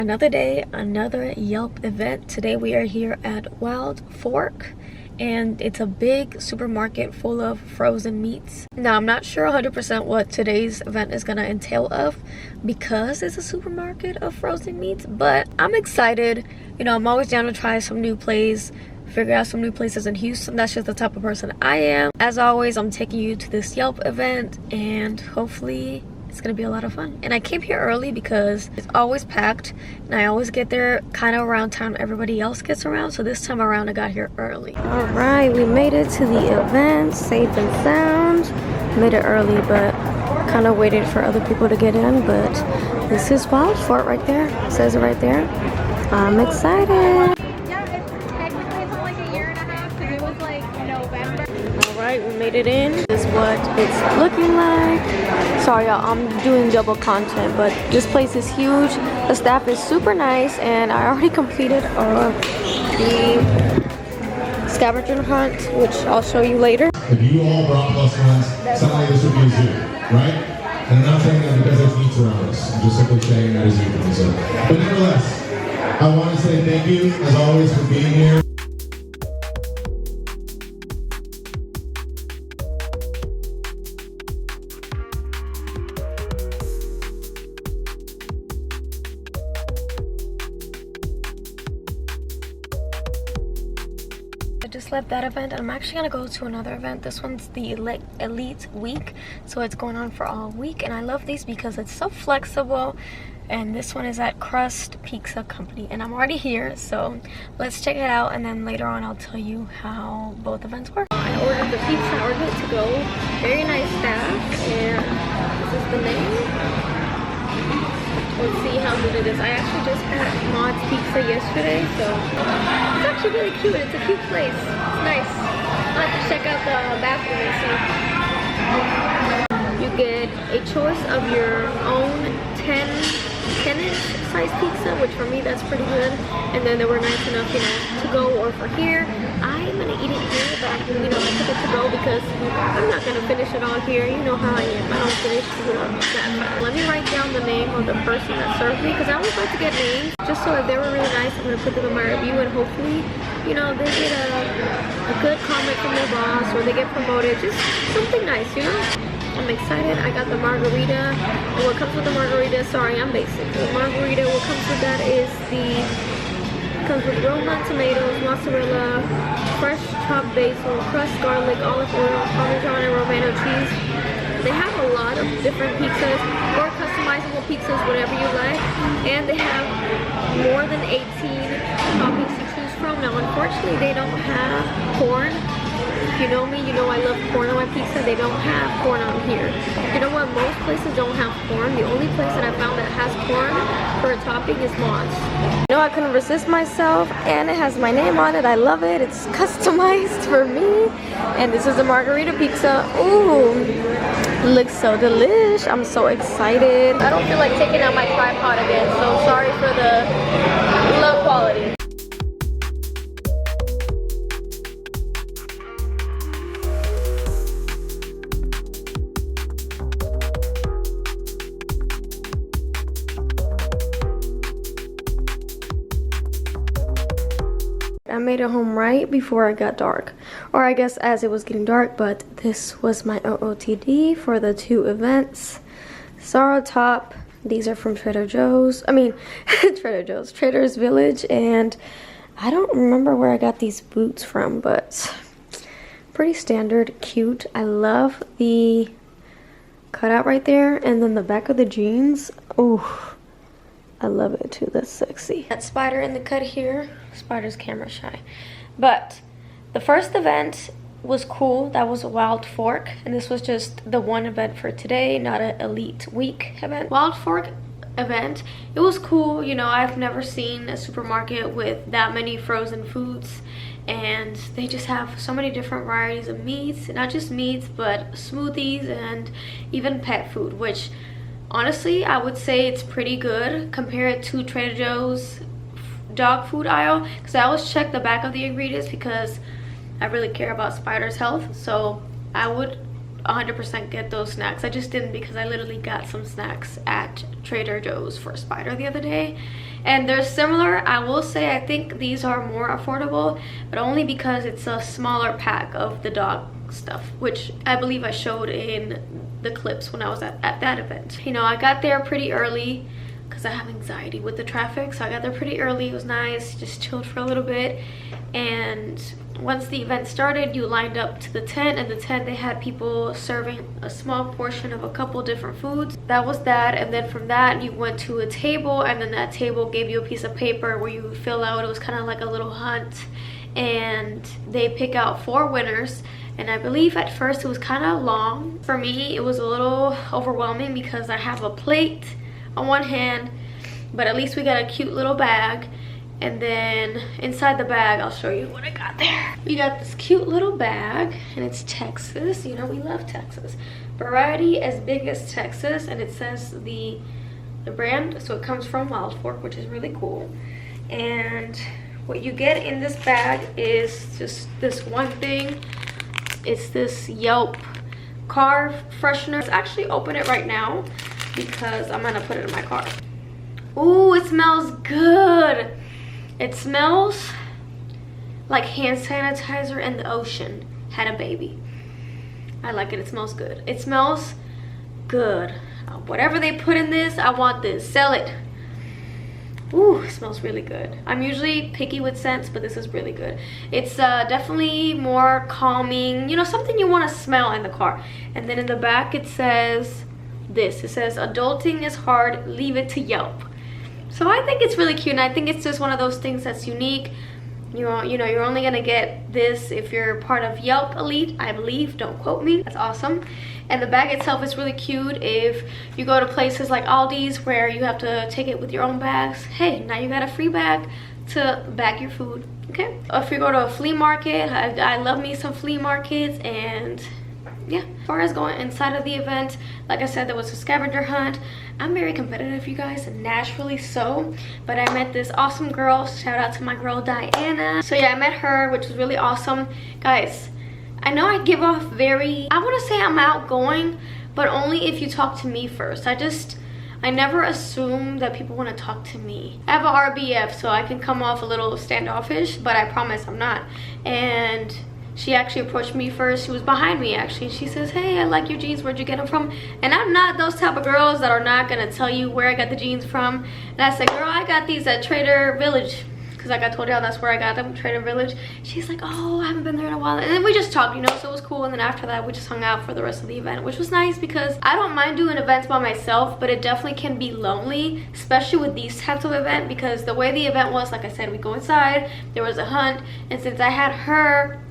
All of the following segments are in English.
Another day, another Yelp event. Today we are here at Wild Fork and it's a big supermarket full of frozen meats. Now I'm not sure 100% what today's event is gonna entail of because it's a supermarket of frozen meats, but I'm excited. You know, I'm always down to try some new places, figure out some new places in Houston. That's just the type of person I am. As always, I'm taking you to this Yelp event and hopefully it's gonna be a lot of fun. And I came here early because it's always packed and I always get there kind of around time everybody else gets around. So this time around I got here early. All right, we made it to the event safe and sound. Made it early, but kind of waited for other people to get in. But this is Wild Fork right there. It says it right there. I'm excited. Alright, we made it in. This is what it's looking like. Sorry y'all, I'm doing double content, but this place is huge. The staff is super nice and I already completed the scavenger hunt, which I'll show you later. If you all brought plus ones, someday this would be a zoo, right? And I'm not saying that because there's meats around us. I'm just simply saying that as you can say. But nevertheless, I want to say thank you, as always, for being here. Just left that event and I'm actually gonna go to another event. This one's the elite week, so it's going on for all week and I love these because it's so flexible. And this one is at Crust Pizza Company and I'm already here, so let's check it out and then later on I'll tell you how both events work. I ordered the pizza, I ordered it to go. Very nice staff, and this is the name. Let's see how good it is. I actually just had Mod's Pizza yesterday, so it's actually really cute. It's a cute place. It's nice. I'll have to check out the bathroom and see. You get a choice of your own 10-inch size pizza, which for me that's pretty good. And then they were nice enough, you know, to go or for here. I'm gonna eat it here, but I took it to go because I'm not gonna finish it all here. You know how I am. I don't finish food that fast. Let me write down the name of the person that served me because I always like to get names. Just so if they were really nice, I'm gonna put them in my review and hopefully, you know, they get a good comment from their boss or they get promoted. Just something nice, you know? I'm excited. I got the margarita. And what comes with the margarita, sorry, I'm basic. The margarita, what comes with that is comes with grilled nut tomatoes, mozzarella, fresh chopped basil, crushed garlic, olive oil, parmesan, and romano cheese. They have a lot of different pizzas or customizable pizzas, whatever you like. And they have more than 18 toppings to choose from. Now, unfortunately, they don't have corn. If you know me, you know I love corn on my pizza. They don't have corn on here. You know what? Most places don't have corn. The only place that I found that has corn for a topping is Mott's. You know, I couldn't resist myself, and it has my name on it. I love it. It's customized for me. And this is a margarita pizza. Ooh, looks so delish. I'm so excited. I don't feel like taking out my tripod again, so sorry for the low quality. I made it home right before it got dark, or I guess as it was getting dark, but this was my OOTD for the two events. Sorrow top, these are from Trader Joe's, Trader's Village, and I don't remember where I got these boots from, but pretty standard, cute. I love the cutout right there, and then the back of the jeans, ooh. I love it too, that's sexy. That spider in the cut here, spider's camera shy. But the first event was cool, that was a Wild Fork, and this was just the one event for today, not an elite week event. Wild Fork event, it was cool, you know, I've never seen a supermarket with that many frozen foods, and they just have so many different varieties of meats, not just meats, but smoothies and even pet food, which honestly, I would say it's pretty good compared to Trader Joe's dog food aisle, because I always check the back of the ingredients because I really care about Spider's health. So I would 100% get those snacks. I just didn't because I literally got some snacks at Trader Joe's for Spider the other day, and they're similar. I will say I think these are more affordable, but only because it's a smaller pack of the dog stuff, which I believe I showed in the clips when I was at that event. You know, I got there pretty early because I have anxiety with the traffic, so I got there pretty early. It was nice, just chilled for a little bit, and once the event started, you lined up to the tent, and the tent, they had people serving a small portion of a couple different foods. That was that, and then from that you went to a table, and then that table gave you a piece of paper where you would fill out. It was kind of like a little hunt, and they pick out 4 winners. And I believe at first it was kind of long. For me, it was a little overwhelming because I have a plate on one hand, but at least we got a cute little bag. And then inside the bag, I'll show you what I got there. We got this cute little bag, and it's Texas. You know, we love Texas. Variety as big as Texas, and it says the brand, so it comes from Wild Fork, which is really cool. And what you get in this bag is just this one thing. It's this Yelp car freshener. Let's actually open it right now because I'm gonna put it in my car. Ooh, it smells good. It smells like hand sanitizer and the ocean had a baby. I like it. It smells good. It smells good. Whatever they put in this, I want this. Sell it. Ooh, it smells really good. I'm usually picky with scents, but this is really good. It's definitely more calming. You know, something you want to smell in the car. And then in the back it says this. It says, adulting is hard, leave it to Yelp. So I think it's really cute, and I think it's just one of those things that's unique. You know, you're only gonna get this if you're part of Yelp Elite, I believe. Don't quote me. That's awesome. And the bag itself is really cute. If you go to places like Aldi's where you have to take it with your own bags, hey, now you got a free bag to bag your food, okay? If you go to a flea market, I love me some flea markets. And yeah, as far as going inside of the event, like I said, there was a scavenger hunt. I'm very competitive, you guys, naturally so, but I met this awesome girl. Shout out to my girl Diana. So yeah, I met her, which was really awesome. Guys, I know I give off I want to say I'm outgoing, but only if you talk to me first. I never assume that people want to talk to me. I have a RBF, so I can come off a little standoffish, but I promise I'm not. And she actually approached me first. She was behind me actually. She says, hey, I like your jeans, where'd you get them from? And I'm not those type of girls that are not gonna tell you where I got the jeans from. And I said, girl, I got these at Trader Village, because like I told y'all, that's where I got them, Trader Village. She's like, oh, I haven't been there in a while. And then we just talked, you know, so it was cool. And then after that, we just hung out for the rest of the event, which was nice because I don't mind doing events by myself, but it definitely can be lonely, especially with these types of events, because the way the event was, like I said, we go inside, there was a hunt, and since I had her,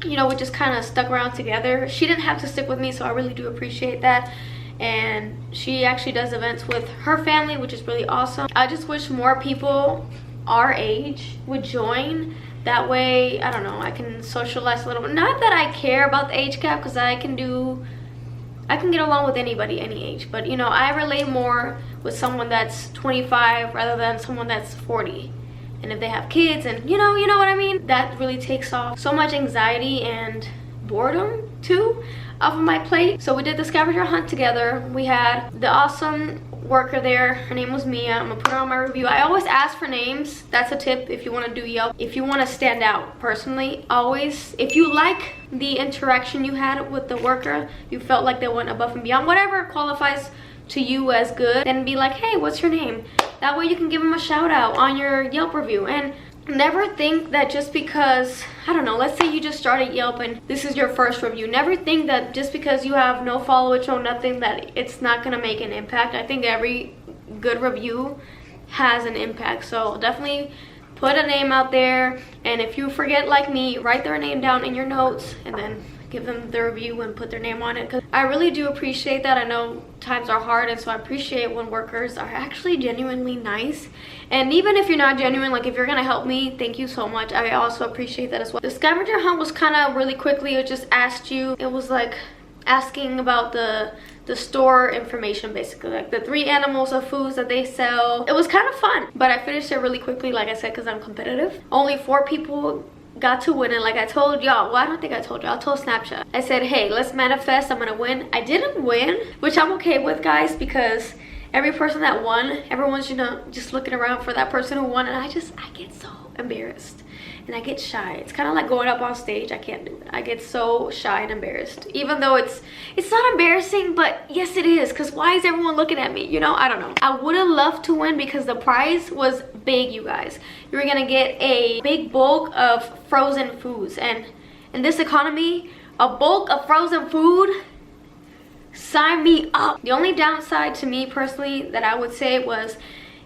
you know, we just kind of stuck around together. She didn't have to stick with me, so I really do appreciate that. And she actually does events with her family, which is really awesome. I just wish more people our age would join. That way, I don't know, I can socialize a little bit. Not that I care about the age gap, because I can get along with anybody any age, but you know, I relate more with someone that's 25 rather than someone that's 40. And if they have kids, and you know what I mean, that really takes off so much anxiety and boredom too off of my plate. So we did the scavenger hunt together. We had the awesome worker there. Her name was Mia. I'm gonna put her on my review. I always ask for names. That's a tip if you want to do Yelp. If you want to stand out personally, always, if you like the interaction you had with the worker, you felt like they went above and beyond, whatever qualifies to you as good, then be like, hey, what's your name? That way you can give them a shout out on your Yelp review. And never think that just because, I don't know, let's say you just started Yelp and this is your first review, never think that just because you have no followers or nothing that it's not gonna make an impact. I think every good review has an impact, so definitely put a name out there. And if you forget, like me, write their name down in your notes and then give them the review and put their name on it, because I really do appreciate that. I know times are hard, and so I appreciate when workers are actually genuinely nice. And even if you're not genuine, like if you're gonna help me, thank you so much. I also appreciate that as well. The scavenger hunt was kind of really quickly. It just asked you, it was like asking about the store information, basically, like the 3 animals of foods that they sell. It was kind of fun, but I finished it really quickly, like I said, because I'm competitive. Only 4 people got to win it. Like I told y'all, well, I don't think I told y'all, I told Snapchat. I said, hey, let's manifest, I'm gonna win. I didn't win, which I'm okay with, guys, because every person that won, everyone's, you know, just looking around for that person who won, and I get so embarrassed and I get shy. It's kind of like going up on stage. I can't do it. I get so shy and embarrassed, even though it's not embarrassing, but yes it is, because why is everyone looking at me, you know? I don't know. I would have loved to win because the prize was big, you guys. You were gonna get a big bulk of frozen foods, and in this economy, a bulk of frozen food, sign me up. The only downside to me personally that I would say was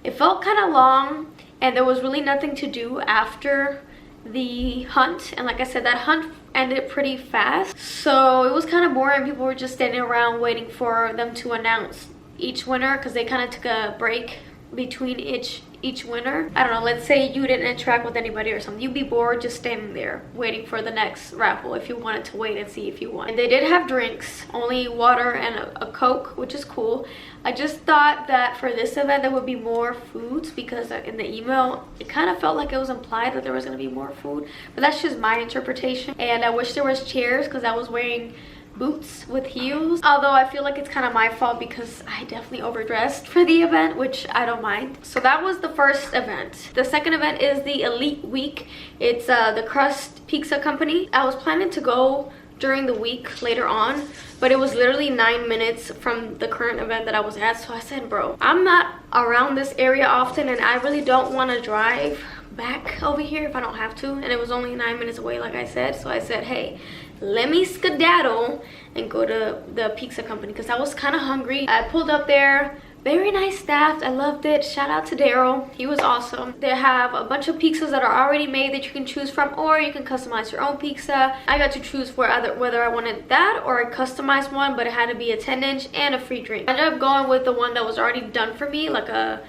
it felt kind of long and there was really nothing to do after the hunt, and like I said, that hunt ended pretty fast, so it was kind of boring. People were just standing around waiting for them to announce each winner, because they kind of took a break between each winner. I don't know, let's say you didn't interact with anybody or something, you'd be bored just standing there waiting for the next raffle if you wanted to wait and see if you won. And they did have drinks, only water and a Coke, which is cool. I just thought that for this event there would be more foods, because in the email it kind of felt like it was implied that there was going to be more food, but that's just my interpretation. And I wish there was chairs, because I was wearing boots with heels, although I feel like it's kind of my fault because I definitely overdressed for the event, which I don't mind. So that was the first event. The second event is the Elite Week. It's the Crust Pizza Company. I was planning to go during the week later on, but it was literally 9 minutes from the current event that I was at, so I said, bro, I'm not around this area often and I really don't want to drive back over here if I don't have to, and it was only 9 minutes away, like I said. So I said, hey, let me skedaddle and go to the pizza company, because I was kind of hungry. I pulled up there, very nice staff, I loved it. Shout out to Daryl, he was awesome. They have a bunch of pizzas that are already made that you can choose from, or you can customize your own pizza. I got to choose for whether I wanted that or a customized one, but it had to be a 10-inch and a free drink. I ended up going with the one that was already done for me, like a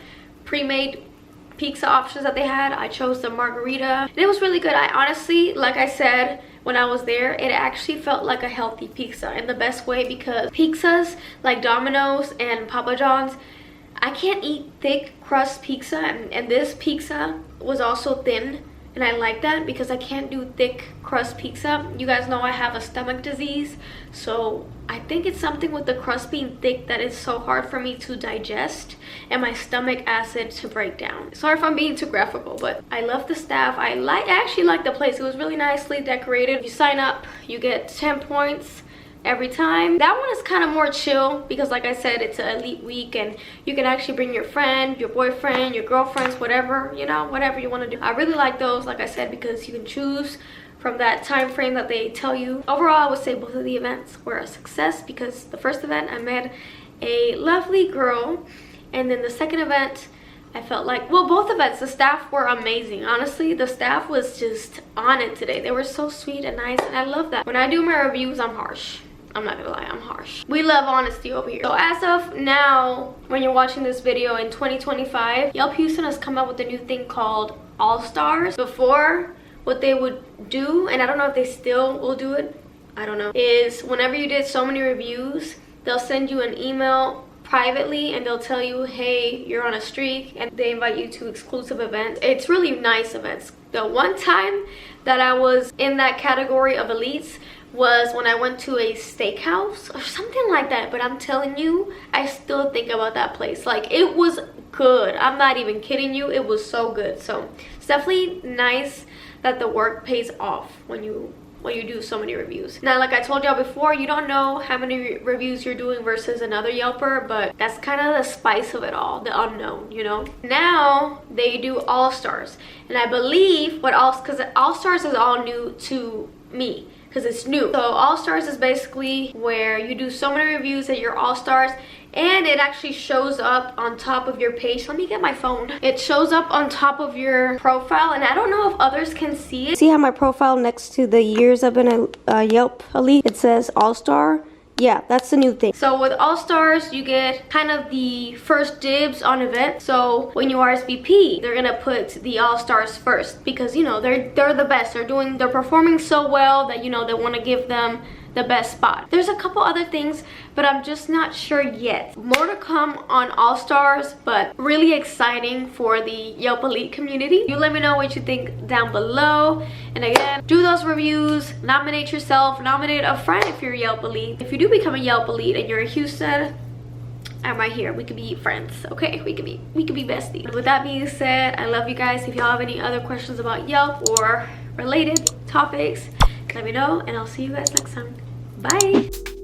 pre-made pizza options that they had. I chose the margarita and it was really good. I honestly, like I said when I was there, it actually felt like a healthy pizza in the best way, because pizzas like Domino's and Papa John's, I can't eat thick crust pizza, and this pizza was also thin, and I like that because I can't do thick crust pizza. You guys know I have a stomach disease, so I think it's something with the crust being thick that is so hard for me to digest and my stomach acid to break down. Sorry if I'm being too graphical, but I love the staff. I actually like the place. It was really nicely decorated. If you sign up, you get 10 points every time. That one is kind of more chill because, like I said, it's an elite week and you can actually bring your friend, your boyfriend, your girlfriends, whatever, you know, whatever you want to do. I really like those, like I said, because you can choose from that time frame that they tell you. Overall, I would say both of the events were a success, because the first event I met a lovely girl, and then the second event I felt like, well, both events, the staff were amazing. Honestly, the staff was just on it today. They were so sweet and nice, and I love that. When I do my reviews, I'm harsh. I'm not gonna lie, I'm harsh. We love honesty over here. So as of now, when you're watching this video in 2025, Yelp Houston has come up with a new thing called All Stars. Before, what they would do, and I don't know if they still will do it, I don't know, is whenever you did so many reviews, they'll send you an email privately and they'll tell you, hey, you're on a streak, and they invite you to exclusive events. It's really nice events. The one time that I was in that category of elites was when I went to a steakhouse or something like that, but I'm telling you, I still think about that place. Like, it was good. I'm not even kidding you, it was so good. So it's definitely nice that the work pays off when you do so many reviews. Now, like I told y'all before, you don't know how many reviews you're doing versus another Yelper, but that's kind of the spice of it all, the unknown, you know. Now they do All Stars, and I believe because All Stars is all new to me, because it's new. So All Stars is basically where you do so many reviews that you're All Stars, and it actually shows up on top of your page. Let me get my phone. It shows up on top of your profile, and I don't know if others can see it. See how my profile next to the years I've been a Yelp elite, it says All Star. Yeah, that's the new thing. So with All Stars, you get kind of the first dibs on events. So when you RSVP, they're gonna put the All Stars first, because, you know, they're the best. They're performing so well that, you know, they want to give them the best spot. There's a couple other things, but I'm just not sure yet. More to come on All Stars, but really exciting for the Yelp Elite community. You let me know what you think down below. And again, do those reviews, nominate yourself, nominate a friend if you're Yelp Elite. If you do become a Yelp Elite and you're in Houston, I'm right here. We could be friends, okay? We could be besties. With that being said, I love you guys. If y'all have any other questions about Yelp or related topics, let me know, and I'll see you guys next time. Bye.